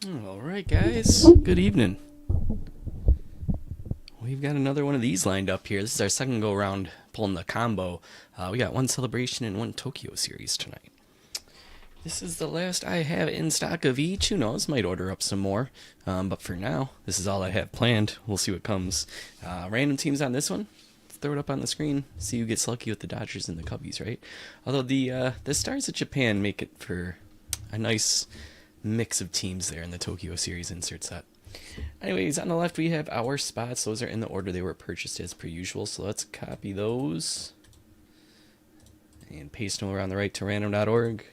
All right, guys. Good evening. We've got another one of these lined up here. This is our second go around pulling the combo. We got one Celebration and one Tokyo series tonight. This is the last I have in stock of each. Who knows? Might order up some more. But for now, this is all I have planned. We'll see what comes. Random teams on this one. Throw it up on the screen. See who gets lucky with the Dodgers and the Cubbies, right? Although the Stars of Japan make it for a nice mix of teams there in the Tokyo series insert set. Anyways, on the left we have our spots. Those are in the order they were purchased as per usual. So let's copy those and paste them around the right to random.org.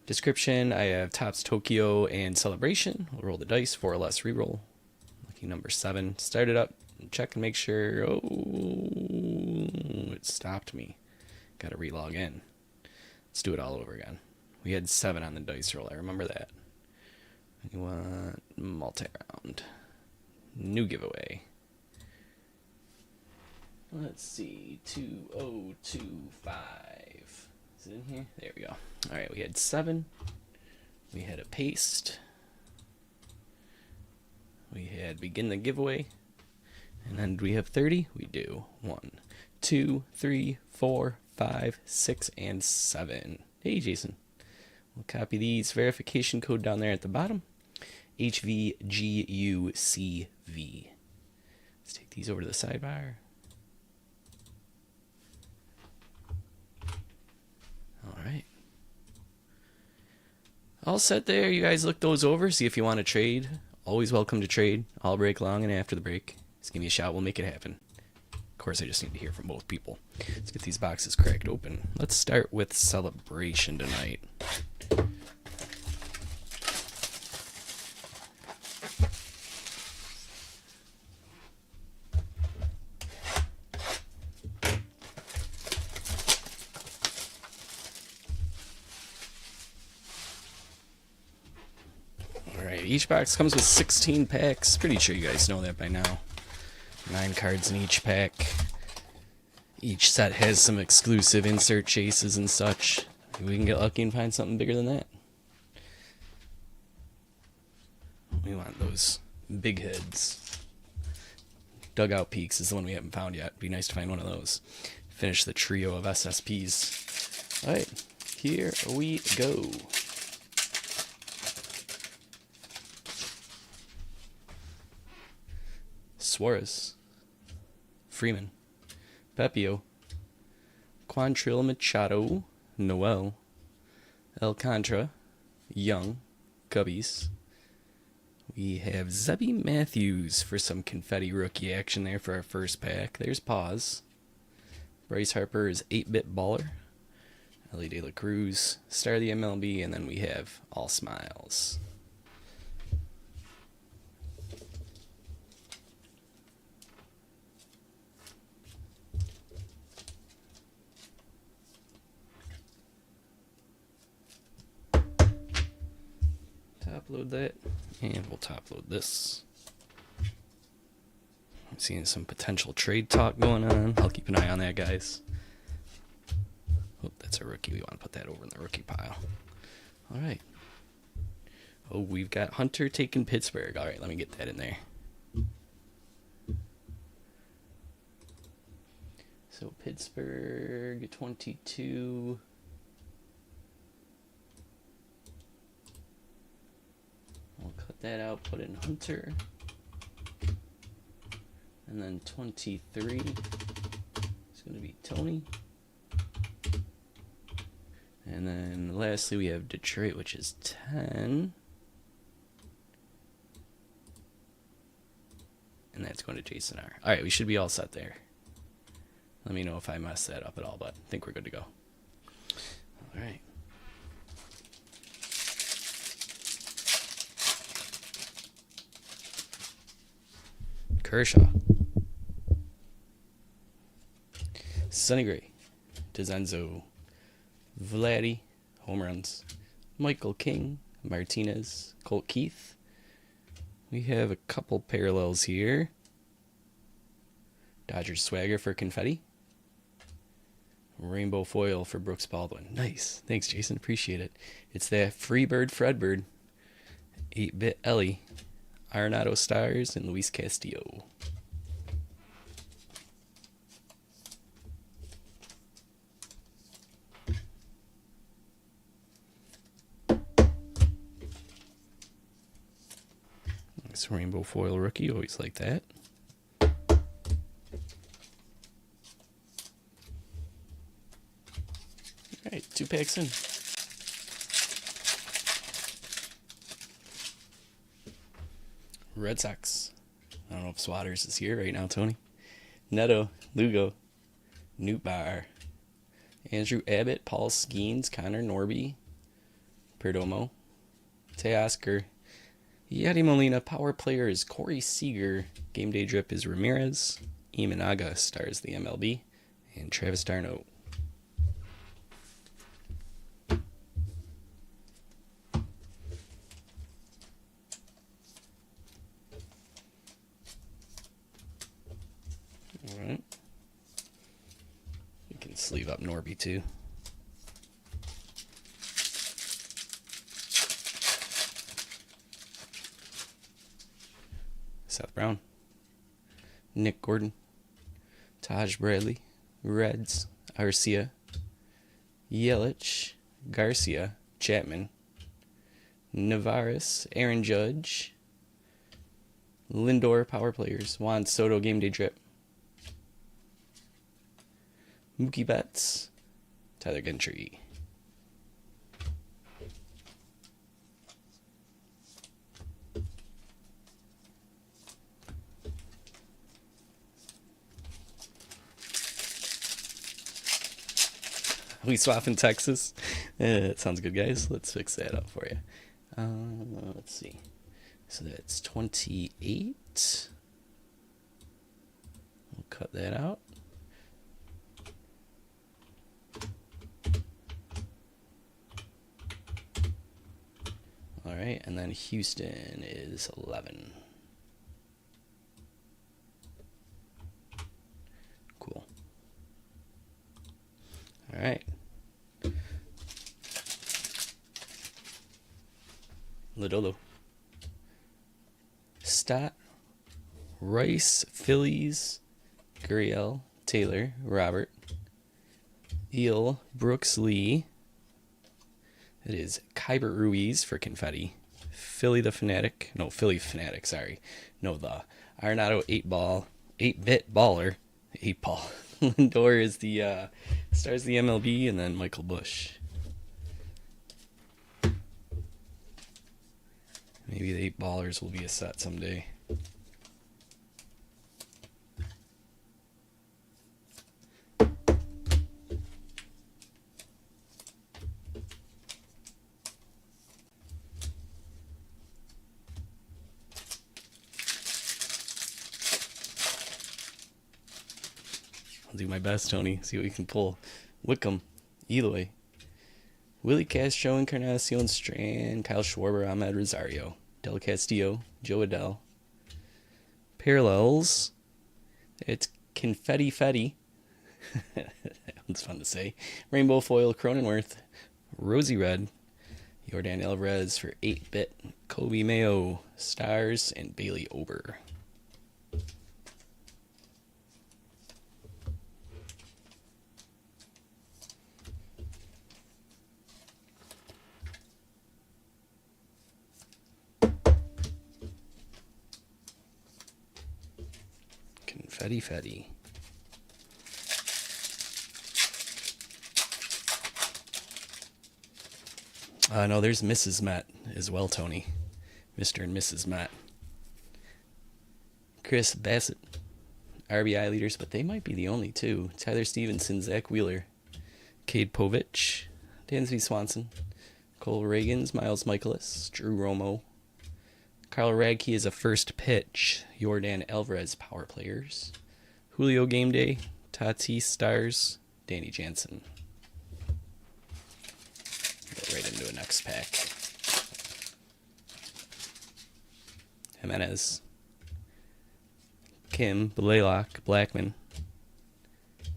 Description, I have Topps Tokyo and Celebration. We'll roll the dice, 4 or less reroll. Lucky number 7. Start it up. Check and make sure. Oh, it stopped me. Got to relog in. Let's do it all over again. We had 7 on the dice roll. I remember that. You want multi-round. New giveaway. Let's see. 2025. Is it in here? There we go. Alright, we had 7. We had a paste. We had begin the giveaway. And then do we have 30? We do. 1, 2, 3, 4, 5, 6, and 7. Hey, Jason. We'll copy these. Verification code down there at the bottom. HVGUCV. Let's take these over to the sidebar. All right. All set there. You guys look those over. See if you want to trade. Always welcome to trade. All break long and after the break. Just give me a shout. We'll make it happen. Of course, I just need to hear from both people. Let's get these boxes cracked open. Let's start with Celebration tonight. Alright, each box comes with 16 packs. Pretty sure you guys know that by now. 9 cards in each pack. Each set has some exclusive insert chases and such. Maybe we can get lucky and find something bigger than that. We want those big heads. Dugout Peaks is the one we haven't found yet. Be nice to find one of those. Finish the trio of SSPs. Alright, here we go. Suarez, Freeman, Pepio, Quantrill Machado, Noel, Alcantara, Young, Cubbies. We have Zebby Matthews for some confetti rookie action there for our first pack. There's Pause. Bryce Harper is 8-bit baller. Ellie De La Cruz, star of the MLB, and then we have All Smiles. Top load that, and we'll top load this. I'm seeing some potential trade talk going on. I'll keep an eye on that, guys. Oh, that's a rookie. We want to put that over in the rookie pile. All right. Oh, we've got Hunter taking Pittsburgh. All right, let me get that in there. So Pittsburgh 22. We'll cut that out, put in Hunter. And then 23 is going to be Tony. And then lastly we have Detroit, which is 10. And that's going to Jason R. Alright, we should be all set there. Let me know if I messed that up at all, but I think we're good to go. Alright. Kershaw, Sonny Gray, DeZenzo, Vladdy, home runs, Michael King, Martinez, Colt Keith. We have a couple parallels here. Dodgers swagger for confetti. Rainbow foil for Brooks Baldwin. Nice. Thanks, Jason. Appreciate it. It's that Freebird Fredbird. 8-Bit Ellie, Arenado Stars, and Luis Castillo. Nice rainbow foil rookie, always like that. Alright, 2 packs in. Red Sox. I don't know if Swatters is here right now, Tony. Neto, Lugo, Nootbaar, Andrew Abbott, Paul Skeens, Connor Norby, Perdomo, Teoscar, Yadi Molina. Power player is Corey Seager. Game day drip is Ramirez. Imanaga stars the MLB. And Travis d'Arnaud. Alright. You can sleeve up Norby too. Seth Brown, Nick Gordon, Taj Bradley, Reds, Arcia, Yelich, Garcia, Chapman, Navarez, Aaron Judge, Lindor. Power players, Juan Soto. Game day drip, Mookie Betts, Tyler Gentry. We swap in Texas. That sounds good, guys. Let's fix that up for you. Let's see. So that's 28. We'll cut that out. All right, and then Houston is 11. Cool. All right. Lodolo. Stott, Rice, Phillies, Gurriel, Taylor, Robert, Eel, Brooks Lee. It is Kyber Ruiz for Confetti. Philly Fanatic, sorry. No, the Arenado 8-bit baller. 8-ball. Lindor is the stars the MLB, and then Michael Bush. Maybe the 8-ballers will be a set someday. I'll do my best, Tony. See what we can pull. Wickham, Eloy, Willie Castro, Encarnacion Strand, Kyle Schwarber, Ahmed Rosario, Del Castillo, Joe Adell. Parallels. It's Confetti Fetty. That one's fun to say. Rainbow Foil, Cronenworth, Rosie Red, Yordan Alvarez for 8-bit, Kobe Mayo, Stars, and Bailey Ober. Fetty. No, there's Mrs. Met as well, Tony. Mr. and Mrs. Met. Chris Bassett. RBI leaders, but they might be the only two. Tyler Stevenson, Zach Wheeler, Cade Povich, Dansby Swanson, Cole Reagans, Miles Michaelis, Drew Romo, Carl Radke is a first pitch. Yordan Alvarez, power players. Julio Game Day, Tatis Stars, Danny Jansen. Go right into a next pack. Jimenez, Kim, Blaylock, Blackman,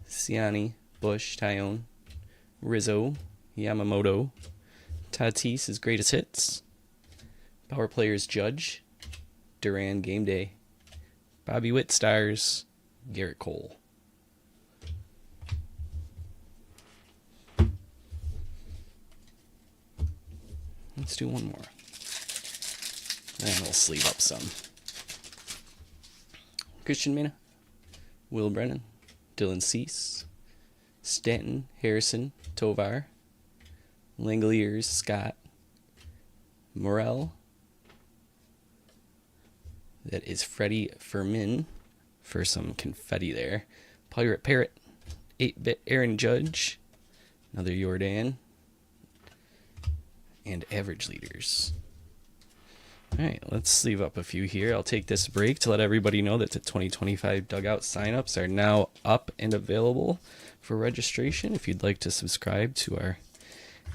Siani, Bush, Tyone, Rizzo, Yamamoto, Tatis is greatest hits, Power players Judge, Duran Game Day, Bobby Witt stars, Garrett Cole. Let's do one more. And we'll sleeve up some. Christian Mena, Will Brennan, Dylan Cease, Stanton, Harrison, Tovar, Langoliers, Scott, Morel. That is Freddie Fermin for some confetti there. Pirate Parrot, 8-Bit Aaron Judge, another Jordan, and Average Leaders. Alright, let's sleeve up a few here. I'll take this break to let everybody know that the 2025 Dugout signups are now up and available for registration. If you'd like to subscribe to our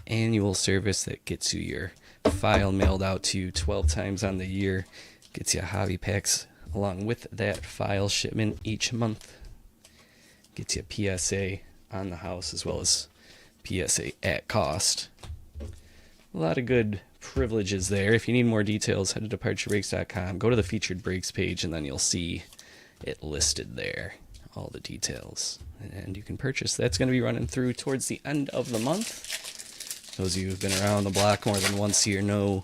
annual service that gets you your file mailed out to you 12 times on the year, gets you hobby packs along with that file shipment each month, gets you PSA on the house as well as PSA at cost. A lot of good privileges there. If you need more details, head to departurebreaks.com, go to the featured breaks page, and then you'll see it listed there, all the details, and you can purchase. That's going to be running through towards the end of the month. Those of you who've been around the block more than once here know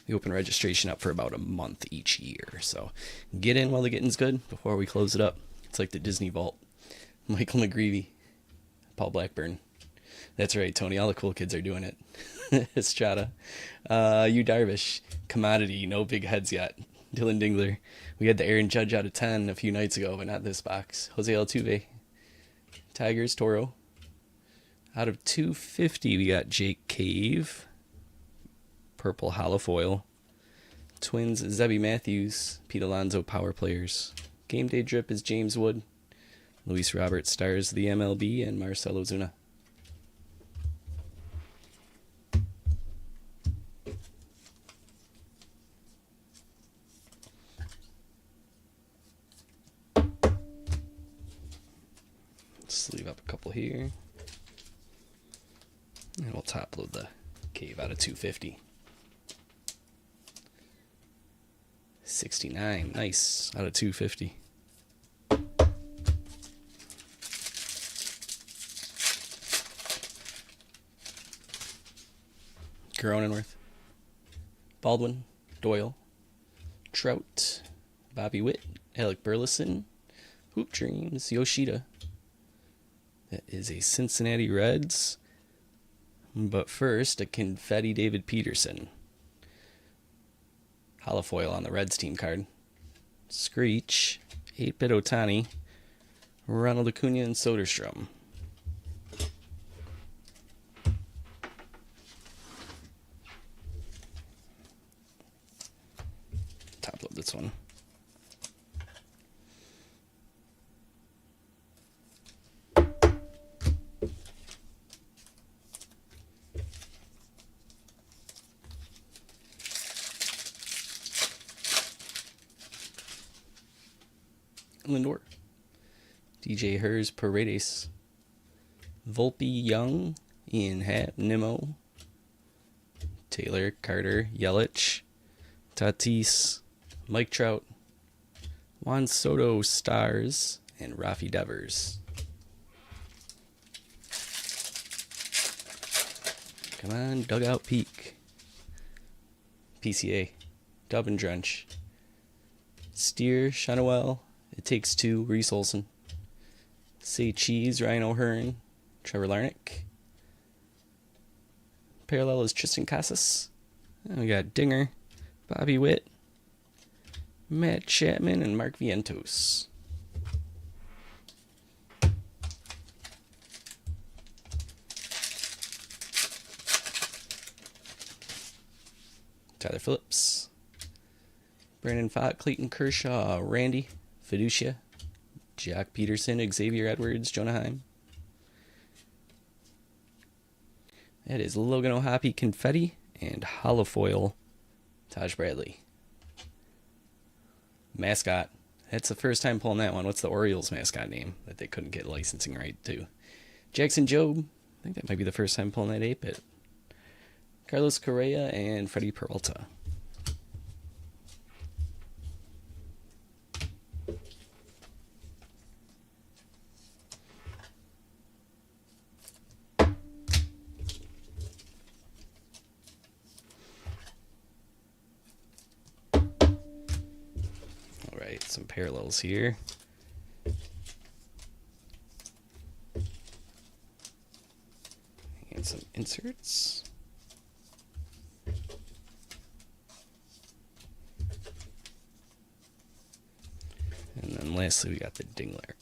we open registration up for about a month each year, so get in while the getting's good before we close it up. It's like the Disney Vault. Michael McGreevy, Paul Blackburn. That's right, Tony. All the cool kids are doing it. Estrada. You Darvish. Commodity. No big heads yet. Dylan Dingler. We had the Aaron Judge out of 10 a few nights ago, but not this box. Jose Altuve. Tigers. Toro. Out of 250, we got Jake Cave. Purple holofoil. Twins. Zebby Matthews. Pete Alonso. Power players. Game day drip is James Wood. Luis Robert stars the MLB, and Marcell Ozuna. Sleeve up a couple here. And we'll top load the Cave out of 250. 69. Nice. Out of 250. Cronenworth. Baldwin. Doyle. Trout. Bobby Witt. Alec Burleson. Hoop Dreams. Yoshida. That is a Cincinnati Reds. But first, a confetti David Peterson. Holofoil on the Reds team card. Screech. 8-Bit Otani. Ronald Acuna and Soderstrom. Top load this one. Lindor. DJ Hers Paredes. Volpe Young. Ian Happ. Nimmo. Taylor Carter. Yelich. Tatis. Mike Trout. Juan Soto stars. And Rafi Devers. Come on, Dugout Peak. PCA. Dub and Drench. Steer, Shanoel. It Takes Two, Reese Olson. Say Cheese, Ryan O'Hearn. Trevor Larnach. Parallel is Tristan Casas. And we got Dinger, Bobby Witt, Matt Chapman, and Mark Vientos. Tyler Phillips. Brandon Pfaadt, Clayton Kershaw, Randy, Fiducia, Jack Peterson, Xavier Edwards, Jonah Heim. That is Logan O'Hoppe Confetti and Holofoil Taj Bradley. Mascot. That's the first time pulling that one. What's the Orioles mascot name that they couldn't get licensing right to? Jackson Jobe. I think that might be the first time pulling that 8-bit. Carlos Correa and Freddie Peralta. some parallels here. And some inserts. And then lastly, we got the Dingler.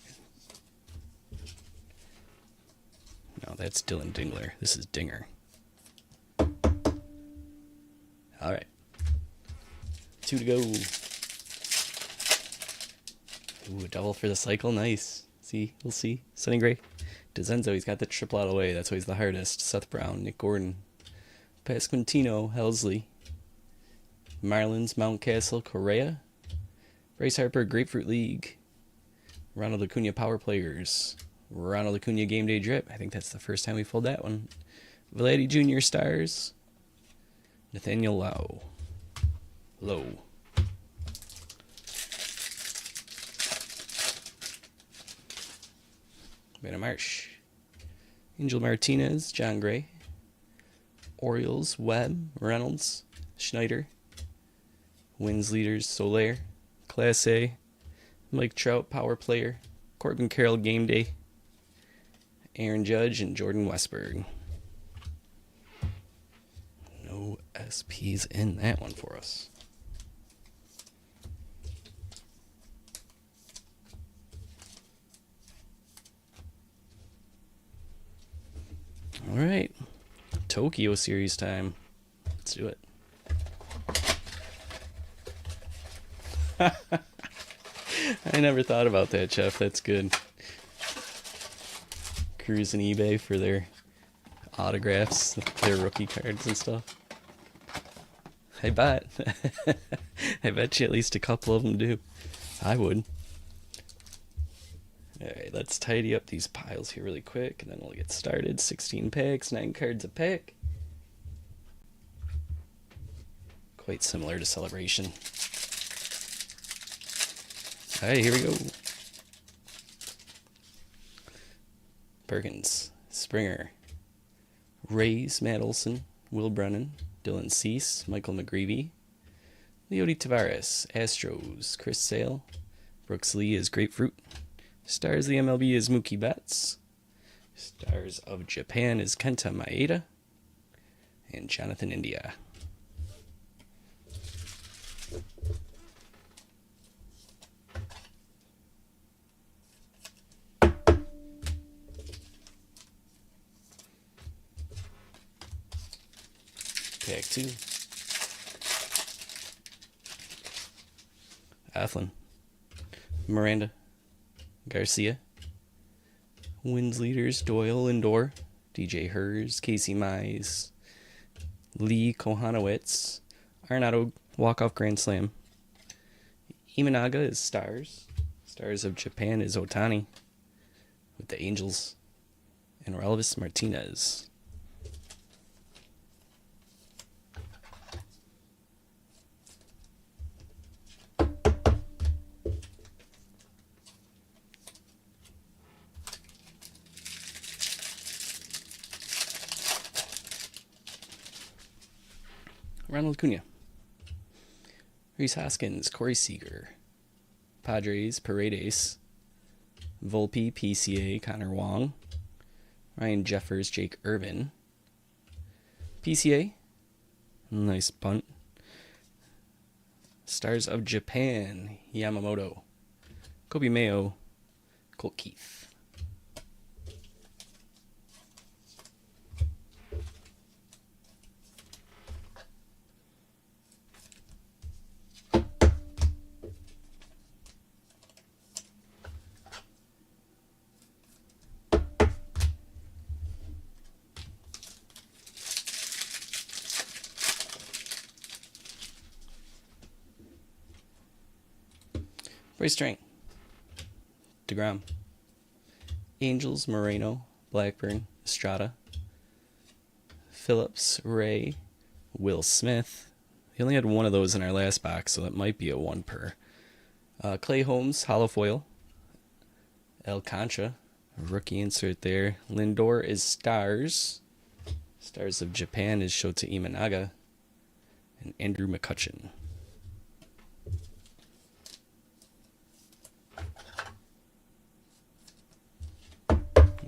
No, that's Dylan Dingler. This is Dinger. All right. 2 to go. Ooh, a double for the cycle. Nice. See, we'll see. Sonny Gray. DeZenzo, he's got the triple out of the way. That's always the hardest. Seth Brown, Nick Gordon, Pasquantino, Helsley, Marlins, Mountcastle, Correa, Bryce Harper, Grapefruit League, Ronald Acuna Power Players, Ronald Acuna Game Day Drip. I think that's the first time we pulled that one. Vladdy Jr. Stars, Nathaniel Lowe. Vanna Marsh, Angel Martinez, John Gray, Orioles, Webb, Reynolds, Schneider, Wins Leaders, Soler, Class A, Mike Trout, Power Player, Corbin Carroll, Game Day, Aaron Judge, and Jordan Westberg. No SPs in that one for us. All right, Tokyo Series time. Let's do it. I never thought about that, Jeff. That's good. Cruising eBay for their autographs, their rookie cards and stuff. I bet. I bet you at least a couple of them do. I would. Alright, let's tidy up these piles here really quick, and then we'll get started. 16 packs, 9 cards a pack. Quite similar to Celebration. Alright, here we go. Perkins, Springer, Rays, Matt Olson, Will Brennan, Dylan Cease, Michael McGreevy, Leody Tavares, Astros, Chris Sale, Brooks Lee is Grapefruit, Stars of the MLB is Mookie Betts, Stars of Japan is Kenta Maeda, and Jonathan India. Pack 2. Athlon, Miranda, Garcia, Wins Leaders, Doyle, Lindor, DJ Hers, Casey Mize, Lee Kohanowitz, Arenado, Walk-Off Grand Slam, Imanaga is Stars, Stars of Japan is Otani, with the Angels, and Relvis Martinez. Ronald Acuna, Rhys Hoskins, Corey Seager, Padres, Paredes, Volpe, PCA, Connor Wong, Ryan Jeffers, Jake Irvin, PCA, nice punt, Stars of Japan, Yamamoto, Kobe Mayo, Colt Keith. Bryce Strang, DeGrom, Angels, Moreno, Blackburn, Estrada, Phillips, Ray, Will Smith. He only had one of those in our last box, so that might be a 1 per. Clay Holmes, Hollow Foil, Alcantara, rookie insert there. Lindor is Stars. Stars of Japan is Shota Imanaga, and Andrew McCutchen.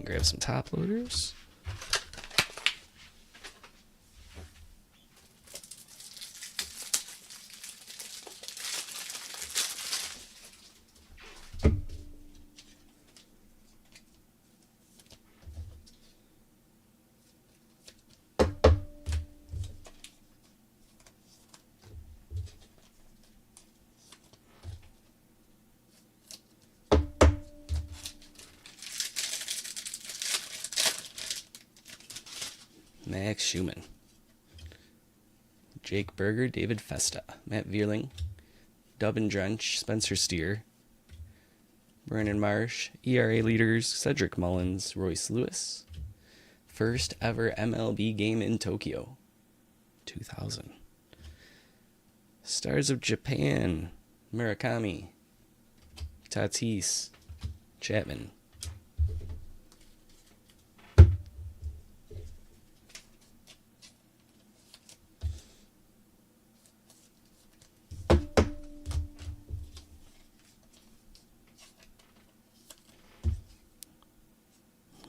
Grab some top loaders. Max Schumann, Jake Berger, David Festa, Matt Vierling, Dubin Drench, Spencer Steer, Brandon Marsh, ERA leaders, Cedric Mullins, Royce Lewis. First ever MLB game in Tokyo, 2000. Stars of Japan, Murakami, Tatis, Chapman.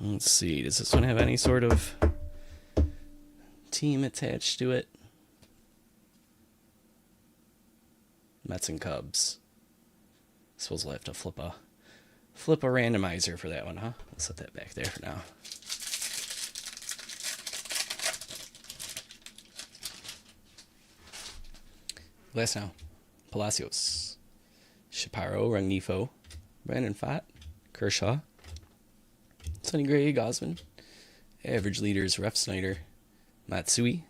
Let's see, does this one have any sort of team attached to it? Mets and Cubs. I suppose we'll have to flip a randomizer for that one, huh? We'll set that back there for now. Last now, Palacios, Shapiro, Rengifo, Brandon Pfaadt, Kershaw, Sonny Gray, Gosman, average leaders, Ref Snyder, Matsui,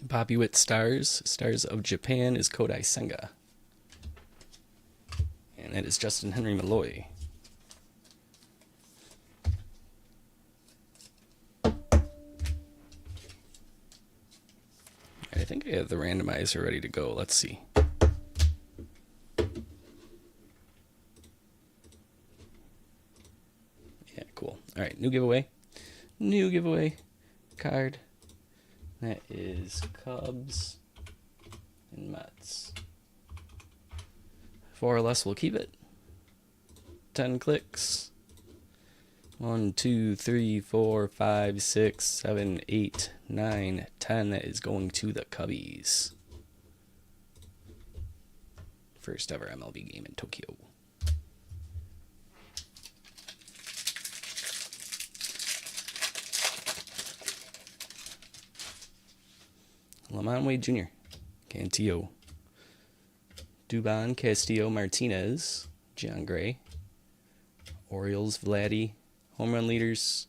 Bobby Witt Stars of Japan is Kodai Senga, and that is Justin Henry Malloy. I think I have the randomizer ready to go. Let's see. Yeah, cool. All right, new giveaway. New giveaway card. That is Cubs and Mets. 4 or less will keep it. 10 clicks. 1, 2, 3, 4, 5, 6, 7, 8, 9, 10. That is going to the Cubbies. First ever MLB game in Tokyo. Lamont Wade Jr., Cantillo, Dubon, Castillo, Martinez, John Gray, Orioles, Vladdy, home run leaders.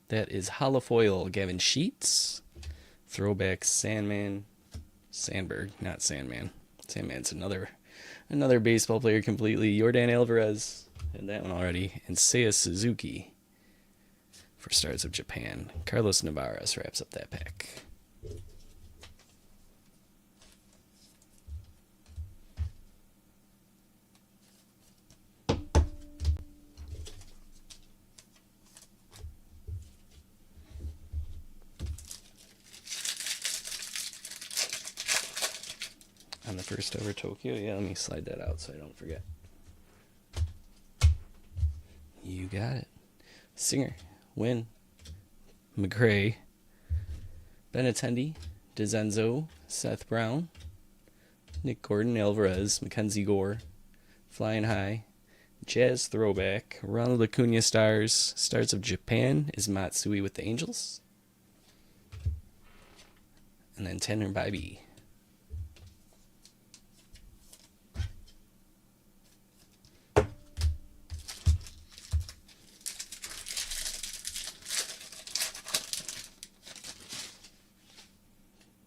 That is holofoil, Gavin Sheets, throwback Sandberg, not Sandman. Sandman's another baseball player completely. Yordan Alvarez, had that one already, and Seiya Suzuki. For Stars of Japan, Carlos Navarez wraps up that pack. On the first ever Tokyo, yeah, let me slide that out so I don't forget. You got it. Singer, Wynn, McRae, Benintendi, DeZenzo, Seth Brown, Nick Gordon, Alvarez, Mackenzie Gore, Flying High, Jazz Throwback, Ronald Acuna Stars of Japan is Matsui with the Angels, and then Tanner Bybee.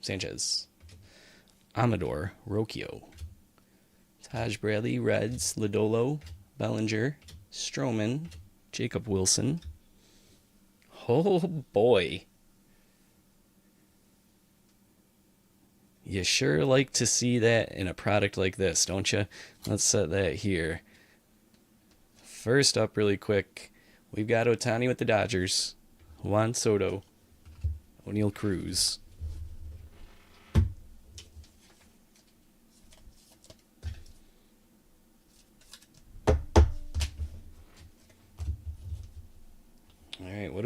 Sanchez, Amador, Rocchio, Taj Bradley, Reds, Lodolo, Bellinger, Stroman, Jacob Wilson. Oh boy. You sure like to see that in a product like this, don't you? Let's set that here. First up, really quick, we've got Ohtani with the Dodgers, Juan Soto, O'Neal Cruz.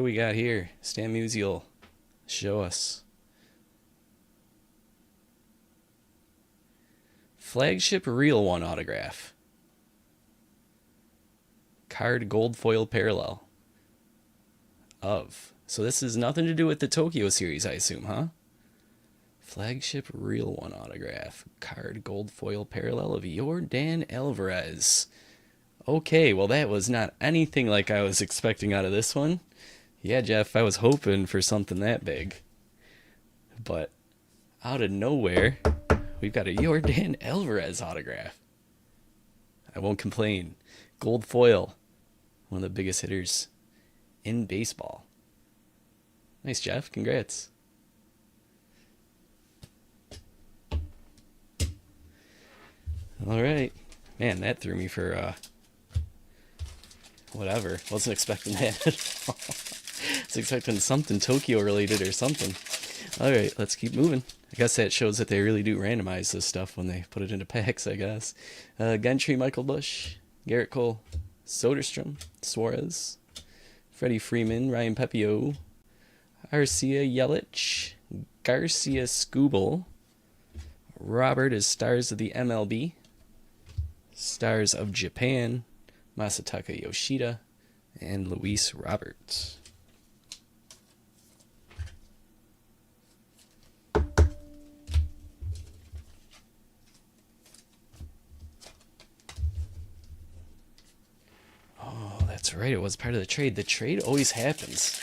we got here? Stan Musial, show us. Flagship Real One autograph. Card gold foil parallel. Of. So this has nothing to do with the Tokyo series, I assume, huh? Flagship Real One autograph. Card gold foil parallel of Yordan Alvarez. Okay, well that was not anything like I was expecting out of this one. Yeah, Jeff, I was hoping for something that big. But out of nowhere, we've got a Yordan Alvarez autograph. I won't complain. Gold foil. One of the biggest hitters in baseball. Nice, Jeff. Congrats. All right. Man, that threw me for whatever. Wasn't expecting that at all. Was expecting something Tokyo related or something. All right, let's keep moving. I guess that shows that they really do randomize this stuff when they put it into packs, I guess. Gentry, Michael Bush, Garrett Cole, Soderstrom, Suarez, Freddie Freeman, Ryan Pepio, Arcia Yelich, Garcia Scooble, Robert is Stars of the MLB, Stars of Japan, Masataka Yoshida, and Luis Roberts. Oh, that's right. It was part of the trade. The trade always happens.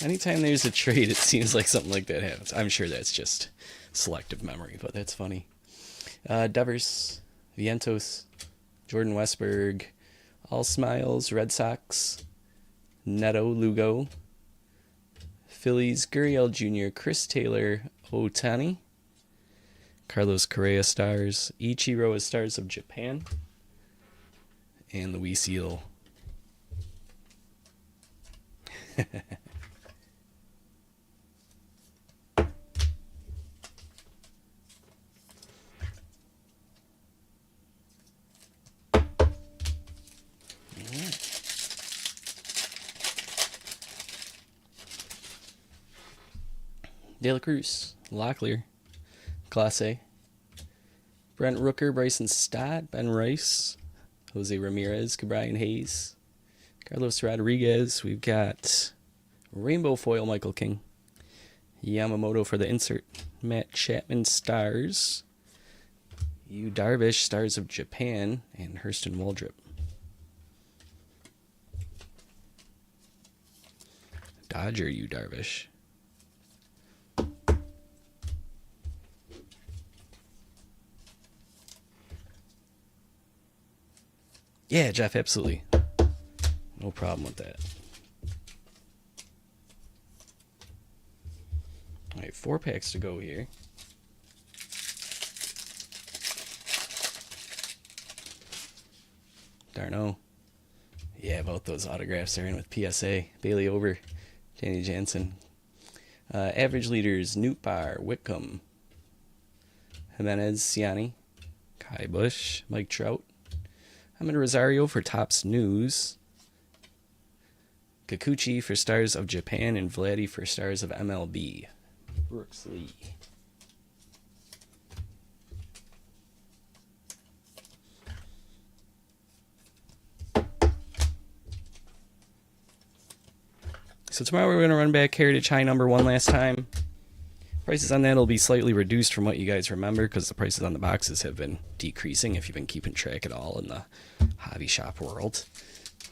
Anytime there's a trade, it seems like something like that happens. I'm sure that's just selective memory, but that's funny. Devers, Vientos, Jordan Westberg, All Smiles, Red Sox, Neto, Lugo, Phillies, Gurriel Jr., Chris Taylor, Ohtani, Carlos Correa Stars, Ichiro is Stars of Japan, and Luis Eel. De La Cruz, Locklear, Class A, Brent Rooker, Bryson Stott, Ben Rice, Jose Ramirez, Cabrian Hayes, Carlos Rodriguez. We've got Rainbow Foil, Michael King, Yamamoto for the insert, Matt Chapman Stars, Yu Darvish Stars of Japan, and Hurston Waldrop. Dodger Yu Darvish. Yeah, Jeff, absolutely. No problem with that. All right, 4 packs to go here. Darno. Yeah, both those autographs are in with PSA. Bailey Over, Danny Jansen. Average leaders, Newt Barr, Whitcomb, Jimenez, Ciani, Kai Bush, Mike Trout, Ahmed Rosario for Topps News, Kikuchi for Stars of Japan, and Vladdy for Stars of MLB. Brooks Lee. So tomorrow we're going to run back Heritage High number 1 last time. Prices on that will be slightly reduced from what you guys remember because the prices on the boxes have been decreasing if you've been keeping track at all in the hobby shop world.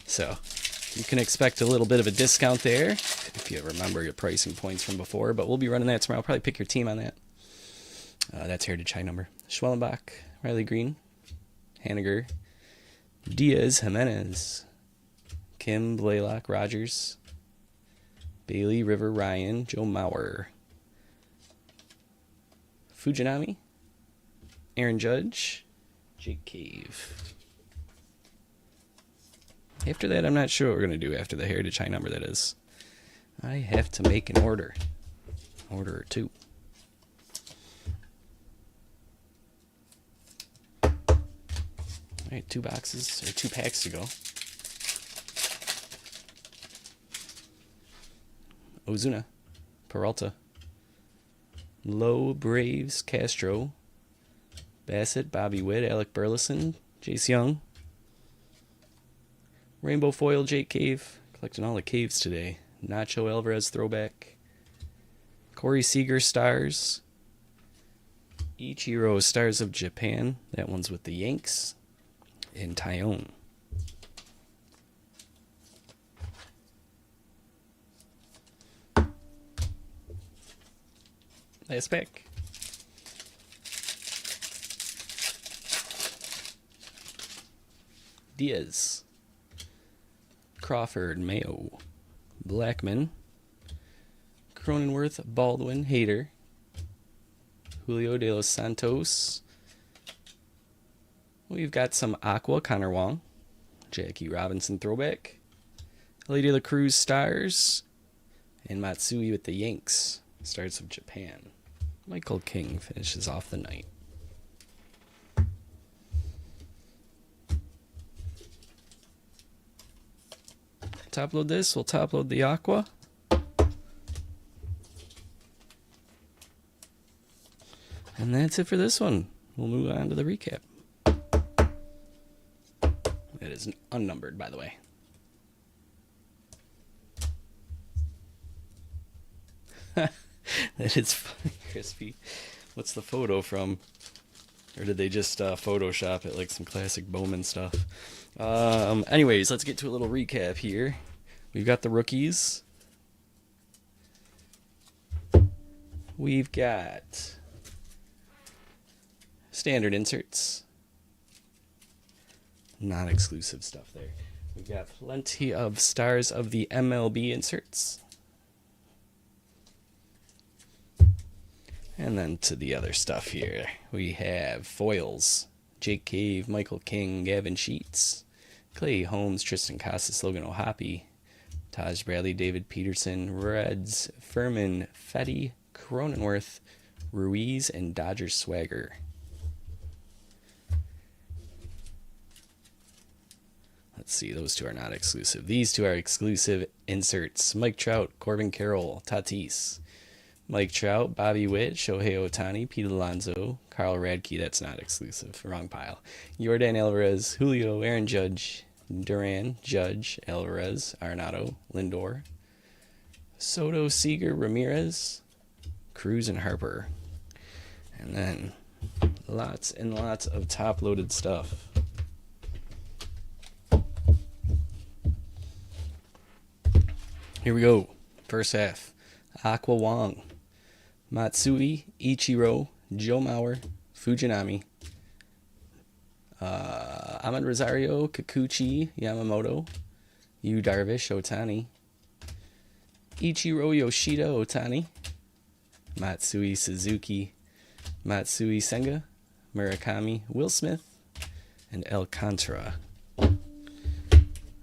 So you can expect a little bit of a discount there if you remember your pricing points from before, but we'll be running that tomorrow. I'll probably pick your team on that. That's Heritage High number. Schwellenbach, Riley Green, Haniger, Diaz, Jimenez, Kim, Blaylock, Rogers, Bailey, River, Ryan, Joe Mauer, Fujinami, Aaron Judge, Jake Cave. After that, I'm not sure what we're going to do after the Heritage High number, that is. I have to make an order. Order or two. All right, 2 boxes, or 2 packs to go. Ozuna, Peralta, Lowe, Braves, Castro, Bassett, Bobby Witt, Alec Burleson, Jace Young, Rainbow Foil, Jake Cave, collecting all the caves today. Nacho Alvarez throwback, Corey Seager stars, Ichiro Stars of Japan, that one's with the Yanks, and Tyone. Last pack. Diaz, Crawford, Mayo, Blackman, Cronenworth, Baldwin, Hader, Julio De Los Santos. We've got some Aqua, Connor Wong, Jackie Robinson throwback, Ellie De La Cruz stars, and Matsui with the Yanks, Stars of Japan. Michael King finishes off the night. Top load this, we'll top load the Aqua. And that's it for this one. We'll move on to the recap. It is unnumbered, by the way. That is funny, Crispy. What's the photo from? Or did they just Photoshop it like some classic Bowman stuff? Anyways, let's get to a little recap here. We've got the rookies. We've got standard inserts. Non-exclusive stuff there. We've got plenty of stars of the MLB inserts. And then to the other stuff here. We have foils. Jake Cave, Michael King, Gavin Sheets, Clay Holmes, Tristan Casas, Logan O'Hoppe, Taj Bradley, David Peterson, Reds, Furman, Fetty, Cronenworth, Ruiz, and Dodger Swagger. Let's see, those two are not exclusive. These two are exclusive inserts. Mike Trout, Corbin Carroll, Tatis. Mike Trout, Bobby Witt, Shohei Ohtani, Pete Alonso, Carl Radke, that's not exclusive, wrong pile. Yordan Alvarez, Julio, Aaron Judge, Duran, Judge, Alvarez, Arenado, Lindor, Soto, Seager, Ramirez, Cruz, and Harper. And then lots and lots of top-loaded stuff. Here we go. First half. Aqua Wong, Matsui, Ichiro, Joe Mauer, Fujinami, Ahmed Rosario, Kikuchi, Yamamoto, Yu Darvish, Ohtani, Ichiro Yoshida, Ohtani, Matsui Suzuki, Matsui Senga, Murakami, Will Smith, and Alcantara.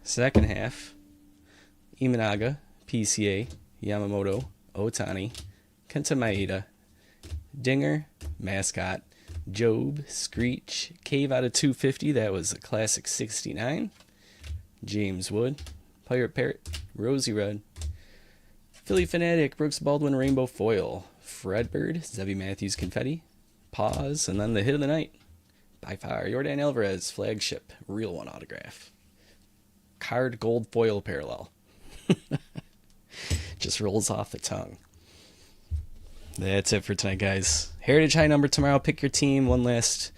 Second half, Imanaga, PCA, Yamamoto, Ohtani, Kenta Maeda, Dinger, Mascot, Job, Screech, Cave out of 250, that was a classic 69, James Wood, Pirate Parrot, Rosie Red, Philly Fanatic, Brooks Baldwin, Rainbow Foil, Fredbird, Zebby Matthews Confetti, Pause, and then the hit of the night, by far, Yordan Alvarez, Flagship, Real One autograph, Card Gold Foil Parallel. Just rolls off the tongue. That's it for tonight, guys. Heritage High Number tomorrow. Pick your team. One last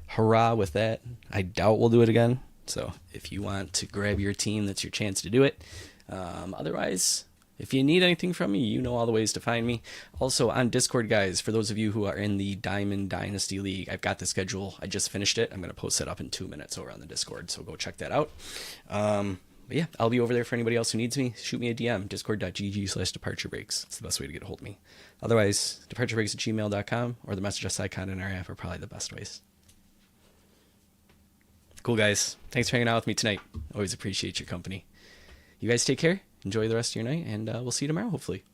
hurrah with that. I doubt we'll do it again. So if you want to grab your team, that's your chance to do it. Otherwise, if you need anything from me, you know all the ways to find me. Also on Discord, guys, for those of you who are in the Diamond Dynasty League, I've got the schedule. I just finished it. I'm going to post it up in 2 minutes over on the Discord, so go check that out. But yeah, I'll be over there for anybody else who needs me. Shoot me a DM, discord.gg/departurebreaks. It's the best way to get a hold of me. Otherwise, departurebreaks@gmail.com or the message us icon in our app are probably the best ways. Cool, guys. Thanks for hanging out with me tonight. Always appreciate your company. You guys take care. Enjoy the rest of your night, and we'll see you tomorrow, hopefully.